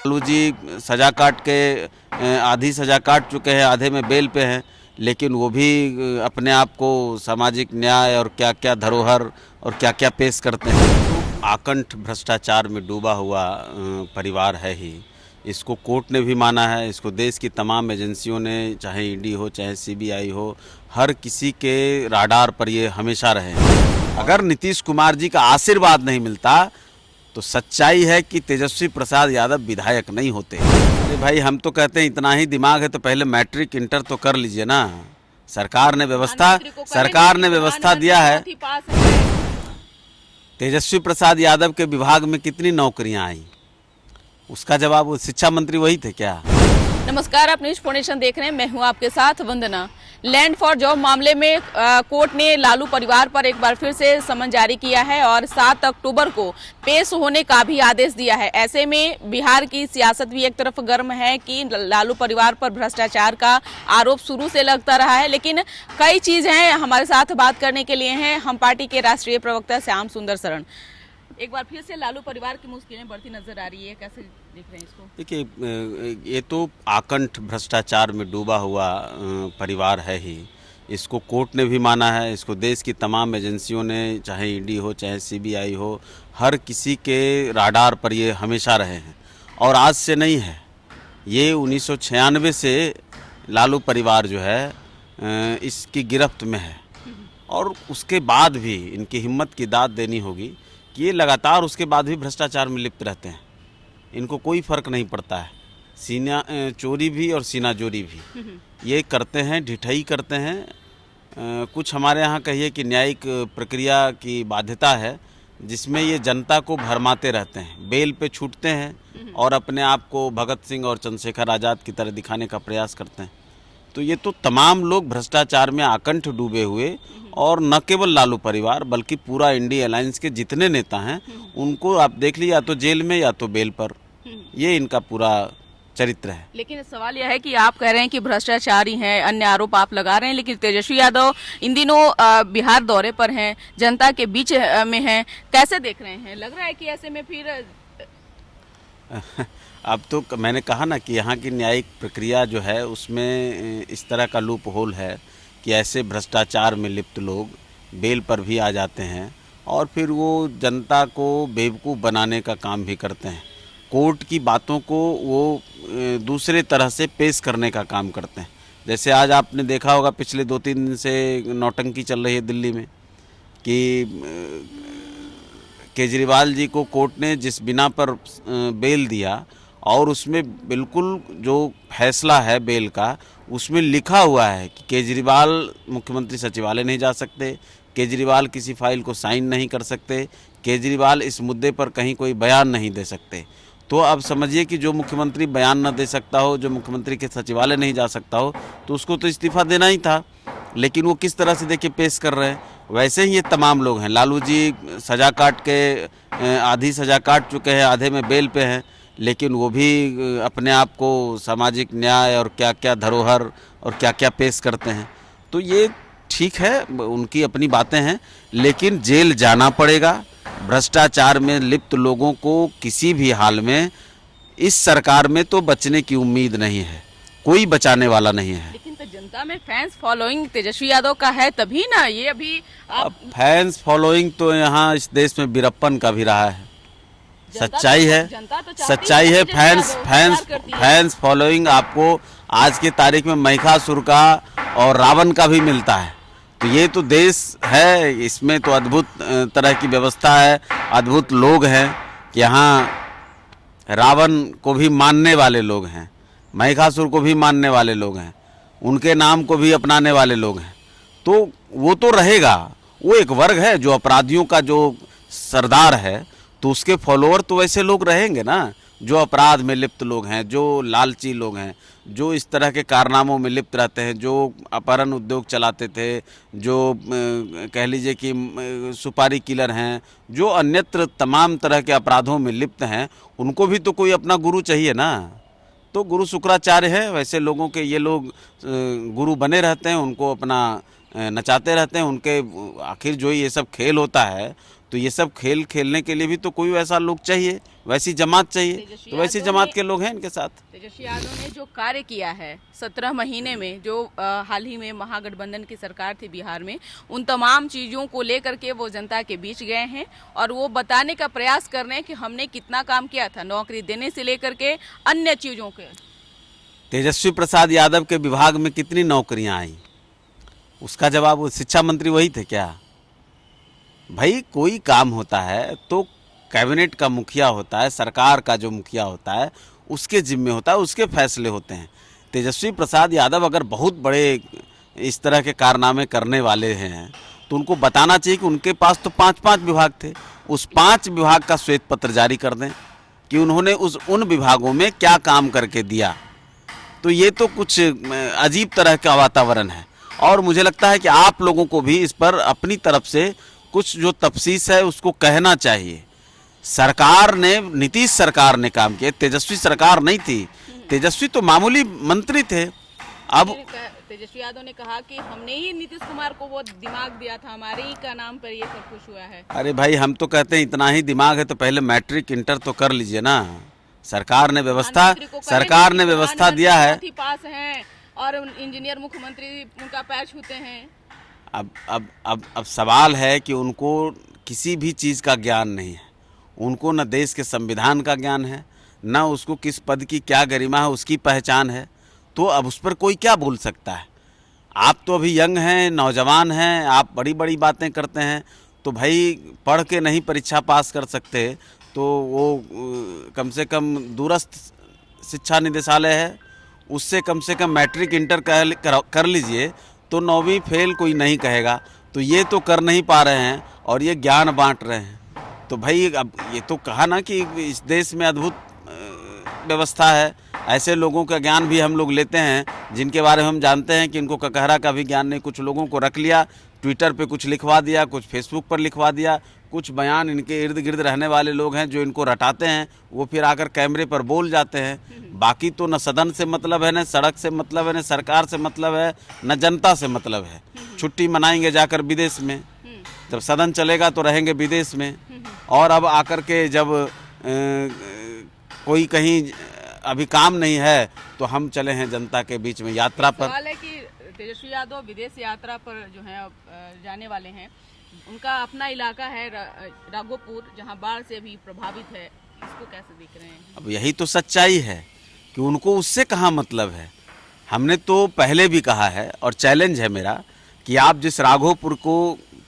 लालू जी सज़ा काट के आधी सज़ा काट चुके हैं, आधे में बेल पे हैं, लेकिन वो भी अपने आप को सामाजिक न्याय और क्या क्या धरोहर और क्या क्या पेश करते हैं। तो आकंठ भ्रष्टाचार में डूबा हुआ परिवार है ही। इसको कोर्ट ने भी माना है, इसको देश की तमाम एजेंसियों ने, चाहे ईडी हो चाहे सीबीआई हो, हर किसी के राडार पर ये हमेशा रहे हैं। अगर नीतीश कुमार जी का आशीर्वाद नहीं मिलता तो सच्चाई है कि तेजस्वी प्रसाद यादव विधायक नहीं होते। अरे भाई, हम तो कहते हैं इतना ही दिमाग है तो पहले मैट्रिक इंटर तो कर लीजिए ना। सरकार ने व्यवस्था दिया है। तेजस्वी प्रसाद यादव के विभाग में कितनी नौकरियां आई, उसका जवाब वो शिक्षा मंत्री वही थे क्या? नमस्कार, आप न्यूज फोनेशन देख रहे हैं, मैं हूं आपके साथ वंदना। लैंड फॉर जॉब मामले में कोर्ट ने लालू परिवार पर एक बार फिर से समन जारी किया है और 7 अक्टूबर को पेश होने का भी आदेश दिया है। ऐसे में बिहार की सियासत भी एक तरफ गर्म है कि लालू परिवार पर भ्रष्टाचार का आरोप शुरू से लगता रहा है, लेकिन कई चीज़ हैं हमारे साथ बात करने के लिए हैं हम पार्टी के राष्ट्रीय प्रवक्ता श्याम सुंदर शरण। एक बार फिर से लालू परिवार की मुश्किलें बढ़ती नजर आ रही है, कैसे देख रहे हैं इसको? देखिए, ये तो आकंठ भ्रष्टाचार में डूबा हुआ परिवार है ही। इसको कोर्ट ने भी माना है, इसको देश की तमाम एजेंसियों ने, चाहे ईडी हो चाहे सीबीआई हो, हर किसी के राडार पर ये हमेशा रहे हैं और आज से नहीं है। ये 1996 से लालू परिवार जो है इसकी गिरफ्त में है और उसके बाद भी इनकी हिम्मत की दाद देनी होगी कि ये लगातार उसके बाद भी भ्रष्टाचार में लिप्त रहते हैं। इनको कोई फ़र्क नहीं पड़ता है, सीना चोरी भी और सीना जोरी भी ये करते हैं, ढिठाई करते हैं। कुछ हमारे यहाँ कहिए कि न्यायिक प्रक्रिया की बाध्यता है, जिसमें ये जनता को भरमाते रहते हैं, बेल पे छूटते हैं और अपने आप को भगत सिंह और चंद्रशेखर आज़ाद की तरह दिखाने का प्रयास करते हैं। तो ये तो तमाम लोग भ्रष्टाचार में आकंठ डूबे हुए, और न केवल लालू परिवार बल्कि पूरा इंडिया अलायंस के जितने नेता हैं उनको आप देख लीजिए, या तो जेल में या तो बेल पर। ये इनका पूरा चरित्र है। लेकिन सवाल यह है कि आप कह रहे हैं कि भ्रष्टाचारी हैं, अन्य आरोप आप लगा रहे हैं, लेकिन तेजस्वी यादव इन दिनों बिहार दौरे पर हैं, जनता के बीच में हैं, कैसे देख रहे हैं? लग रहा है कि ऐसे में फिर अब तो मैंने कहा ना कि यहाँ की न्यायिक प्रक्रिया जो है उसमें इस तरह का लूप होल है कि ऐसे भ्रष्टाचार में लिप्त लोग बेल पर भी आ जाते हैं और फिर वो जनता को बेवकूफ़ बनाने का काम भी करते हैं। कोर्ट की बातों को वो दूसरे तरह से पेश करने का काम करते हैं। जैसे आज आपने देखा होगा, पिछले 2-3 दिन से नौटंकी चल रही है दिल्ली में कि केजरीवाल जी को कोर्ट ने जिस बिना पर बेल दिया और उसमें बिल्कुल जो फैसला है बेल का, उसमें लिखा हुआ है कि केजरीवाल मुख्यमंत्री सचिवालय नहीं जा सकते, केजरीवाल किसी फाइल को साइन नहीं कर सकते, केजरीवाल इस मुद्दे पर कहीं कोई बयान नहीं दे सकते। तो अब समझिए कि जो मुख्यमंत्री बयान न दे सकता हो, जो मुख्यमंत्री के सचिवालय नहीं जा सकता हो, तो उसको तो इस्तीफा देना ही था। लेकिन वो किस तरह से देखिए पेश कर रहे हैं। वैसे ही ये तमाम लोग हैं। लालू जी सज़ा काट के आधी सज़ा काट चुके हैं, आधे में बेल पे हैं, लेकिन वो भी अपने आप को सामाजिक न्याय और क्या क्या धरोहर और क्या क्या पेश करते हैं। तो ये ठीक है, उनकी अपनी बातें हैं, लेकिन जेल जाना पड़ेगा। भ्रष्टाचार में लिप्त लोगों को किसी भी हाल में इस सरकार में तो बचने की उम्मीद नहीं है, कोई बचाने वाला नहीं है। लेकिन तो जनता में फैंस फॉलोइंग तेजस्वी यादव का है तभी ना, ये अभी अब फैंस फॉलोइंग तो यहाँ इस देश में वीरप्पन का भी रहा है। सच्चाई है फैंस फॉलोइंग आपको आज की तारीख में महिषासुर का और रावण का भी मिलता है। तो ये तो देश है, इसमें तो अद्भुत तरह की व्यवस्था है, अद्भुत लोग हैं कि यहाँ रावण को भी मानने वाले लोग हैं, महिषासुर को भी मानने वाले लोग हैं, उनके नाम को भी अपनाने वाले लोग हैं। तो वो तो रहेगा, वो एक वर्ग है जो अपराधियों का जो सरदार है, तो उसके फॉलोअर तो वैसे लोग रहेंगे ना, जो अपराध में लिप्त लोग हैं, जो लालची लोग हैं, जो इस तरह के कारनामों में लिप्त रहते हैं, जो अपहरण उद्योग चलाते थे, जो कह लीजिए कि सुपारी किलर हैं, जो अन्यत्र तमाम तरह के अपराधों में लिप्त हैं, उनको भी तो कोई अपना गुरु चाहिए ना। तो गुरु शुक्राचार्य है, वैसे लोगों के ये लोग गुरु बने रहते हैं, उनको अपना नचाते रहते हैं। उनके आखिर जो ये सब खेल होता है तो ये सब खेल खेलने के लिए भी तो कोई वैसा लोग चाहिए, वैसी जमात चाहिए, तो वैसी जमात के लोग हैं इनके साथ। तेजस्वी यादव ने जो कार्य किया है 17 महीने में, जो हाल ही में महागठबंधन की सरकार थी बिहार में, उन तमाम चीज़ों को लेकर के वो जनता के बीच गए हैं और वो बताने का प्रयास कर रहे हैं कि हमने कितना काम किया था, नौकरी देने से लेकर के अन्य चीज़ों के। तेजस्वी प्रसाद यादव के विभाग में कितनी नौकरियां आई, उसका जवाब वो शिक्षा मंत्री वही थे क्या? भाई कोई काम होता है तो कैबिनेट का मुखिया होता है, सरकार का जो मुखिया होता है उसके जिम्मे होता है, उसके फैसले होते हैं। तेजस्वी प्रसाद यादव अगर बहुत बड़े इस तरह के कारनामे करने वाले हैं तो उनको बताना चाहिए कि उनके पास तो 5-5 विभाग थे, उस 5 विभाग का श्वेत पत्र जारी कर दें कि उन्होंने उन विभागों में क्या काम करके दिया। तो ये तो कुछ अजीब तरह का वातावरण है और मुझे लगता है कि आप लोगों को भी इस पर अपनी तरफ से कुछ जो तफसीस है उसको कहना चाहिए। सरकार ने, नीतीश सरकार ने काम किया, तेजस्वी सरकार नहीं थी। तेजस्वी तो मामूली मंत्री थे। अब तेजस्वी यादव ने कहा कि हमने ही नीतीश कुमार को वो दिमाग दिया था, हमारे ही का नाम पर ये सब कुछ हुआ है। अरे भाई हम तो कहते हैं इतना ही दिमाग है तो पहले मैट्रिक इंटर तो कर लीजिए ना। सरकार ने व्यवस्था दिया है। पास हैं और इंजीनियर मुख्यमंत्री उनका पैर छूते हैं। अब सवाल है कि उनको किसी भी चीज़ का ज्ञान नहीं है, उनको न देश के संविधान का ज्ञान है, न उसको किस पद की क्या गरिमा है उसकी पहचान है। तो अब उस पर कोई क्या बोल सकता है? आप तो अभी यंग हैं, नौजवान हैं, आप बड़ी बड़ी बातें करते हैं। तो भाई पढ़ के नहीं परीक्षा पास कर सकते तो वो कम से कम दूरस्थ शिक्षा निदेशालय है, उससे कम से कम मैट्रिक इंटर कर लीजिए तो 9वीं फेल कोई नहीं कहेगा। तो ये तो कर नहीं पा रहे हैं और ये ज्ञान बांट रहे हैं। तो भाई अब ये तो कहा ना कि इस देश में अद्भुत व्यवस्था है, ऐसे लोगों का ज्ञान भी हम लोग लेते हैं जिनके बारे में हम जानते हैं कि इनको ककहरा का भी ज्ञान नहीं। कुछ लोगों को रख लिया, ट्विटर पे कुछ लिखवा दिया, कुछ फेसबुक पर लिखवा दिया, कुछ बयान इनके इर्द गिर्द रहने वाले लोग हैं जो इनको रटाते हैं, वो फिर आकर कैमरे पर बोल जाते हैं। बाकी तो न सदन से मतलब है, न सड़क से मतलब है, न सरकार से मतलब है, न जनता से मतलब है। छुट्टी मनाएंगे जाकर विदेश में, जब सदन चलेगा तो रहेंगे विदेश में। और अब आकर के जब कोई कहीं अभी काम नहीं है तो हम चले हैं जनता के बीच में यात्रा पर। सवाल है कि तेजस्वी यादव विदेश यात्रा पर जो है जाने वाले हैं, उनका अपना इलाका है राघोपुर, जहां बाढ़ से भी प्रभावित है, इसको कैसे देख रहे हैं? अब यही तो सच्चाई है कि उनको उससे कहाँ मतलब है। हमने तो पहले भी कहा है और चैलेंज है मेरा कि आप जिस राघोपुर को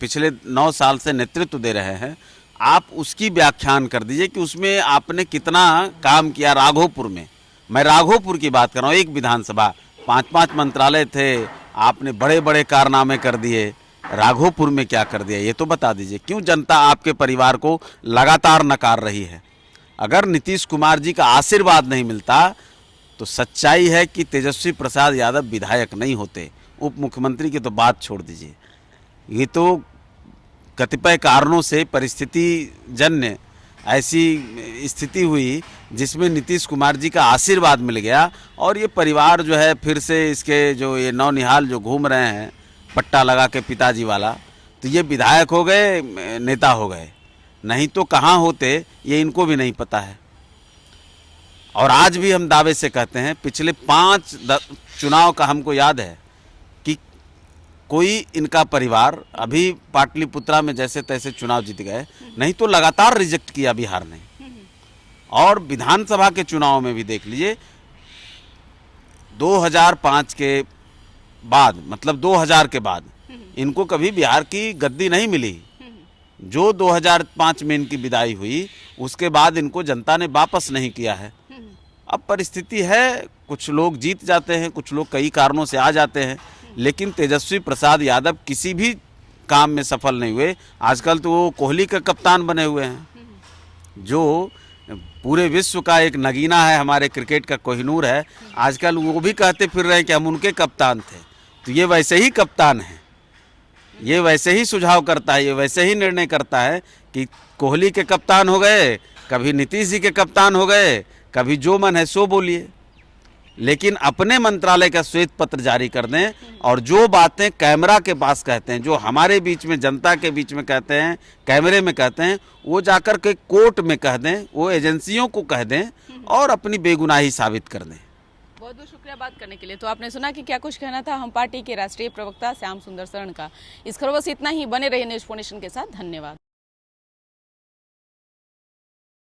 पिछले 9 साल से नेतृत्व दे रहे हैं, आप उसकी व्याख्यान कर दीजिए कि उसमें आपने कितना काम किया राघोपुर में। मैं राघोपुर की बात कर रहा हूँ, एक विधानसभा, 5-5 मंत्रालय थे, आपने बड़े बड़े कारनामे कर दिए, राघोपुर में क्या कर दिया ये तो बता दीजिए। क्यों जनता आपके परिवार को लगातार नकार रही है? अगर नीतीश कुमार जी का आशीर्वाद नहीं मिलता तो सच्चाई है कि तेजस्वी प्रसाद यादव विधायक नहीं होते। उप मुख्यमंत्री की तो बात छोड़ दीजिए। ये तो कतिपय कारणों से परिस्थिति जन्य ऐसी स्थिति हुई जिसमें नीतीश कुमार जी का आशीर्वाद मिल गया और ये परिवार जो है फिर से इसके जो ये नौनिहाल जो घूम रहे हैं पट्टा लगा के पिताजी वाला, तो ये विधायक हो गए, नेता हो गए, नहीं तो कहाँ होते ये इनको भी नहीं पता है। और आज भी हम दावे से कहते हैं, पिछले 5 चुनाव का हमको याद है कि कोई इनका परिवार अभी पाटलिपुत्रा में जैसे तैसे चुनाव जीत गए, नहीं तो लगातार रिजेक्ट किया बिहार ने। और विधानसभा के चुनाव में भी देख लीजिए, 2005 के बाद, मतलब 2000 के बाद इनको कभी बिहार की गद्दी नहीं मिली। जो 2005 में इनकी विदाई हुई उसके बाद इनको जनता ने वापस नहीं किया है। अब परिस्थिति है, कुछ लोग जीत जाते हैं, कुछ लोग कई कारणों से आ जाते हैं, लेकिन तेजस्वी प्रसाद यादव किसी भी काम में सफल नहीं हुए। आजकल तो वो कोहली का कप्तान बने हुए हैं, जो पूरे विश्व का एक नगीना है, हमारे क्रिकेट का कोहिनूर है। आजकल वो भी कहते फिर रहे हैं कि हम उनके कप्तान थे। तो ये वैसे ही कप्तान है, ये वैसे ही सुझाव करता है, ये वैसे ही निर्णय करता है कि कोहली के कप्तान हो गए, कभी नीतीश जी के कप्तान हो गए, कभी जो मन है सो बोलिए। लेकिन अपने मंत्रालय का श्वेत पत्र जारी कर दें और जो बातें कैमरा के पास कहते हैं, जो हमारे बीच में जनता के बीच में कहते हैं, कैमरे में कहते हैं, वो जाकर के कोर्ट में कह दें, वो एजेंसियों को कह दें और अपनी बेगुनाही साबित कर दें। बहुत बहुत शुक्रिया बात करने के लिए। तो आपने सुना कि क्या कुछ कहना था हम पार्टी के राष्ट्रीय प्रवक्ता श्याम सुंदर शरण का। इस खबर बस इतना ही। बने रहिए न्यूज़ 4 नेशन के साथ। धन्यवाद।